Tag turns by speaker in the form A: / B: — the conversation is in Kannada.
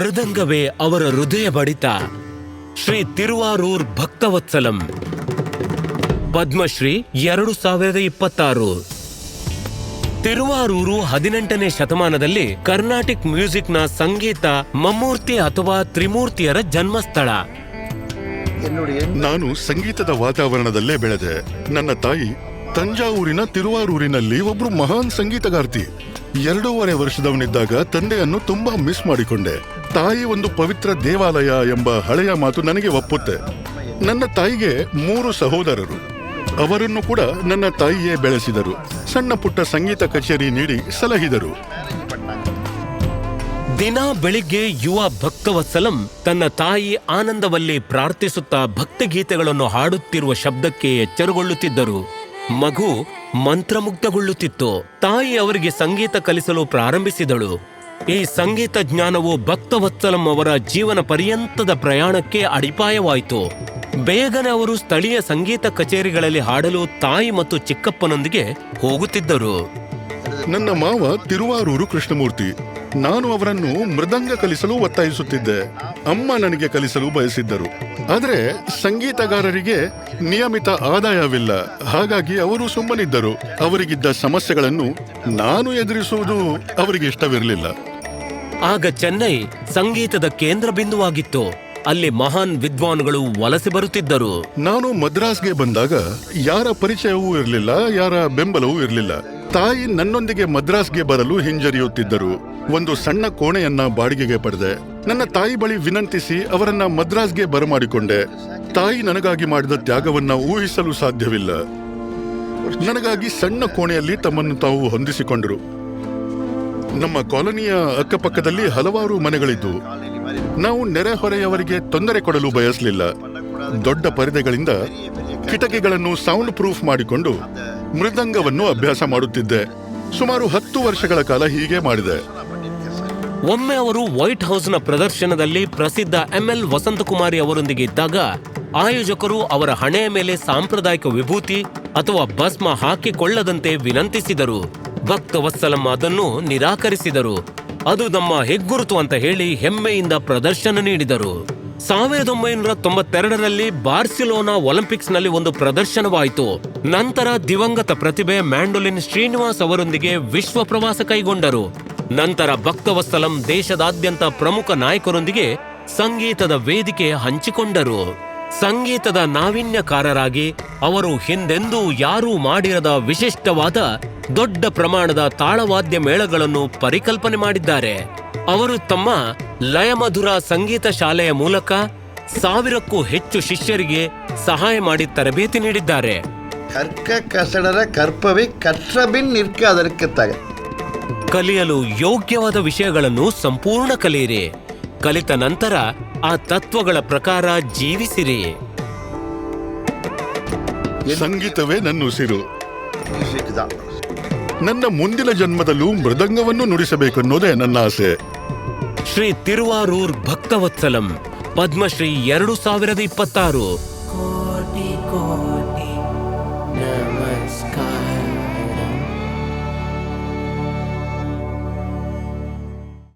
A: ಮೃದಂಗವೇ ಅವರ ಹೃದಯ ಬಡಿತ. ಶ್ರೀ ತಿರುವಾರೂರ್ ಭಕ್ತವತ್ಸಲಂ. ಪದ್ಮಶ್ರೀ 2026. ತಿರುವಾರೂರು 18ನೇ ಶತಮಾನದಲ್ಲಿ ಕರ್ನಾಟಿಕ್ ಮ್ಯೂಸಿಕ್ನ ಸಂಗೀತ ಮಮ್ಮೂರ್ತಿ ಅಥವಾ ತ್ರಿಮೂರ್ತಿಯರ ಜನ್ಮಸ್ಥಳ.
B: ನಾನು ಸಂಗೀತದ ವಾತಾವರಣದಲ್ಲೇ ಬೆಳೆದೆ. ನನ್ನ ತಾಯಿ ತಂಜಾವೂರಿನ ತಿರುವಾರೂರಿನಲ್ಲಿ ಒಬ್ರು ಮಹಾನ್ ಸಂಗೀತಗಾರ್ತಿ. 2.5 ವರ್ಷದವನಿದ್ದಾಗ ತಂದೆಯನ್ನು ತುಂಬಾ ಮಿಸ್ ಮಾಡಿಕೊಂಡೆ. ತಾಯಿ ಒಂದು ಪವಿತ್ರ ದೇವಾಲಯ ಎಂಬ ಹಳೆಯ ಮಾತು ನನಗೆ ಒಪ್ಪುತ್ತೆ. ನನ್ನ ತಾಯಿಗೆ 3 ಸಹೋದರರು. ಅವರನ್ನು ಕೂಡ ನನ್ನ ತಾಯಿಯೇ ಬೆಳೆಸಿದರು. ಸಣ್ಣ ಪುಟ್ಟ ಸಂಗೀತ ಕಚೇರಿ ನೀಡಿ ಸಲಹಿದರು.
A: ದಿನ ಬೆಳಿಗ್ಗೆ ಯುವ ಭಕ್ತವತ್ಸಲಂ ತನ್ನ ತಾಯಿ ಆನಂದವಲ್ಲಿ ಪ್ರಾರ್ಥಿಸುತ್ತಾ ಭಕ್ತಿಗೀತೆಗಳನ್ನು ಹಾಡುತ್ತಿರುವ ಶಬ್ದಕ್ಕೆ ಎಚ್ಚರಗೊಳ್ಳುತ್ತಿದ್ದರು. ಮಗು ಮಂತ್ರಮುಗ್ಧಗೊಳ್ಳುತ್ತಿತ್ತು. ತಾಯಿ ಅವರಿಗೆ ಸಂಗೀತ ಕಲಿಸಲು ಪ್ರಾರಂಭಿಸಿದಳು. ಈ ಸಂಗೀತ ಜ್ಞಾನವು ಭಕ್ತವತ್ಸಲಂ ಅವರ ಜೀವನ ಪರ್ಯಂತದ ಪ್ರಯಾಣಕ್ಕೆ ಅಡಿಪಾಯವಾಯಿತು. ಬೇಗನೆ ಅವರು ಸ್ಥಳೀಯ ಸಂಗೀತ ಕಚೇರಿಗಳಲ್ಲಿ ಹಾಡಲು ತಾಯಿ ಮತ್ತು ಚಿಕ್ಕಪ್ಪನೊಂದಿಗೆ ಹೋಗುತ್ತಿದ್ದರು.
B: ನನ್ನ ಮಾವ ತಿರುವಾರೂರು ಕೃಷ್ಣಮೂರ್ತಿ. ನಾನು ಅವರನ್ನು ಮೃದಂಗ ಕಲಿಸಲು ಒತ್ತಾಯಿಸುತ್ತಿದ್ದೆ. ಅಮ್ಮ ನನಗೆ ಕಲಿಸಲು ಬಯಸಿದ್ದರು. ಆದರೆ ಸಂಗೀತಗಾರರಿಗೆ ನಿಯಮಿತ ಆದಾಯವಿಲ್ಲ. ಹಾಗಾಗಿ ಅವರು ಸುಮ್ಮನಿದ್ದರು. ಅವರಿಗಿದ್ದ ಸಮಸ್ಯೆಗಳನ್ನು ನಾನು ಎದುರಿಸುವುದು ಅವರಿಗೆ ಇಷ್ಟವಿರಲಿಲ್ಲ.
A: ಆಗ ಚೆನ್ನೈ ಸಂಗೀತದ ಕೇಂದ್ರ ಬಿಂದುವಾಗಿತ್ತು. ಅಲ್ಲಿ ಮಹಾನ್ ವಿದ್ವಾನ್ಗಳು ವಲಸೆ ಬರುತ್ತಿದ್ದರು.
B: ನಾನು ಮದ್ರಾಸ್ಗೆ ಬಂದಾಗ ಯಾರ ಪರಿಚಯವೂ ಇರಲಿಲ್ಲ, ಯಾರ ಬೆಂಬಲವೂ ಇರಲಿಲ್ಲ. ತಾಯಿ ನನ್ನೊಂದಿಗೆ ಮದ್ರಾಸ್ಗೆ ಬರಲು ಹಿಂಜರಿಯುತ್ತಿದ್ದರು. ಒಂದು ಸಣ್ಣ ಕೋಣೆಯನ್ನ ಬಾಡಿಗೆಗೆ ಪಡೆದೆ. ನನ್ನ ತಾಯಿ ಬಳಿ ವಿನಂತಿಸಿ ಅವರನ್ನ ಮದ್ರಾಸ್ಗೆ ಬರಮಾಡಿಕೊಂಡೆ. ತಾಯಿ ನನಗಾಗಿ ಮಾಡಿದ ತ್ಯಾಗವನ್ನ ಊಹಿಸಲು ಸಾಧ್ಯವಿಲ್ಲ. ನನಗಾಗಿ ಸಣ್ಣ ಕೋಣೆಯಲ್ಲಿ ತಮ್ಮನ್ನು ತಾವು ಹೊಂದಿಸಿಕೊಂಡರು. ನಮ್ಮ ಕಾಲೋನಿಯ ಅಕ್ಕಪಕ್ಕದಲ್ಲಿ ಹಲವಾರು ಮನೆಗಳಿದ್ದು ನಾವು ನೆರೆಹೊರೆಯವರಿಗೆ ತೊಂದರೆ ಕೊಡಲು ಬಯಸಲಿಲ್ಲ. ದೊಡ್ಡ ಪರದೆಗಳಿಂದ ಕಿಟಕಿಗಳನ್ನು ಸೌಂಡ್ ಪ್ರೂಫ್ ಮಾಡಿಕೊಂಡು ಮೃದಂಗವನ್ನು ಅಭ್ಯಾಸ ಮಾಡುತ್ತಿದ್ದೆ. ಸುಮಾರು 10 ವರ್ಷಗಳ ಕಾಲ ಹೀಗೆ ಮಾಡಿದೆ.
A: ಒಮ್ಮೆ ಅವರು ವೈಟ್ ಹೌಸ್ನ ಪ್ರದರ್ಶನದಲ್ಲಿ ಪ್ರಸಿದ್ಧ ML ವಸಂತಕುಮಾರಿ ಅವರೊಂದಿಗೆ ಇದ್ದಾಗ ಆಯೋಜಕರು ಅವರ ಹಣೆಯ ಮೇಲೆ ಸಾಂಪ್ರದಾಯಿಕ ವಿಭೂತಿ ಅಥವಾ ಭಸ್ಮ ಹಾಕಿಕೊಳ್ಳದಂತೆ ವಿನಂತಿಸಿದರು. ಭಕ್ತವತ್ಸಲಂ ಅದನ್ನು ನಿರಾಕರಿಸಿದರು. ಅದು ನಮ್ಮ ಹೆಗ್ಗುರುತು ಅಂತ ಹೇಳಿ ಹೆಮ್ಮೆಯಿಂದ ಪ್ರದರ್ಶನ ನೀಡಿದರು. 1992ರಲ್ಲಿ ಬಾರ್ಸಿಲೋನಾ ಒಲಿಂಪಿಕ್ಸ್ನಲ್ಲಿ ಒಂದು ಪ್ರದರ್ಶನವಾಯಿತು. ನಂತರ ದಿವಂಗತ ಪ್ರತಿಭೆ ಮ್ಯಾಂಡೋಲಿನ್ ಶ್ರೀನಿವಾಸ್ ಅವರೊಂದಿಗೆ ವಿಶ್ವ ಪ್ರವಾಸ ಕೈಗೊಂಡರು. ನಂತರ ಭಕ್ತವತ್ಸಲಂ ದೇಶದಾದ್ಯಂತ ಪ್ರಮುಖ ನಾಯಕರೊಂದಿಗೆ ಸಂಗೀತದ ವೇದಿಕೆ ಹಂಚಿಕೊಂಡರು. ಸಂಗೀತದ ನಾವೀನ್ಯಕಾರರಾಗಿ ಅವರು ಹಿಂದೆಂದೂ ಯಾರೂ ಮಾಡಿರದ ವಿಶಿಷ್ಟವಾದ ದೊಡ್ಡ ಪ್ರಮಾಣದ ತಾಳವಾದ್ಯ ಮೇಳಗಳನ್ನು ಪರಿಕಲ್ಪನೆ ಮಾಡಿದ್ದಾರೆ. ಅವರು ತಮ್ಮ ಲಯಮಧುರ ಸಂಗೀತ ಶಾಲೆಯ ಮೂಲಕ 1000ಕ್ಕೂ ಹೆಚ್ಚು ಶಿಷ್ಯರಿಗೆ ಸಹಾಯ ಮಾಡಿ ತರಬೇತಿ ನೀಡಿದ್ದಾರೆ. ಕಲಿಯಲು ಯೋಗ್ಯವಾದ ವಿಷಯಗಳನ್ನು ಸಂಪೂರ್ಣ ಕಲಿಯಿರಿ. ಕಲಿತ ನಂತರ ಆ ತತ್ವಗಳ ಪ್ರಕಾರ ಜೀವಿಸಿರಿ.
B: ಸಂಗೀತವೇ ನನ್ನ ಉಸಿರು. ನನ್ನ ಮುಂದಿನ ಜನ್ಮದಲ್ಲೂ ಮೃದಂಗವನ್ನು ನುಡಿಸಬೇಕೆನ್ನೋದೇ ನನ್ನ ಆಸೆ.
A: ಶ್ರೀ ತಿರುವಾರೂರ್ ಭಕ್ತವತ್ಸಲಂ. ಪದ್ಮಶ್ರೀ 2026.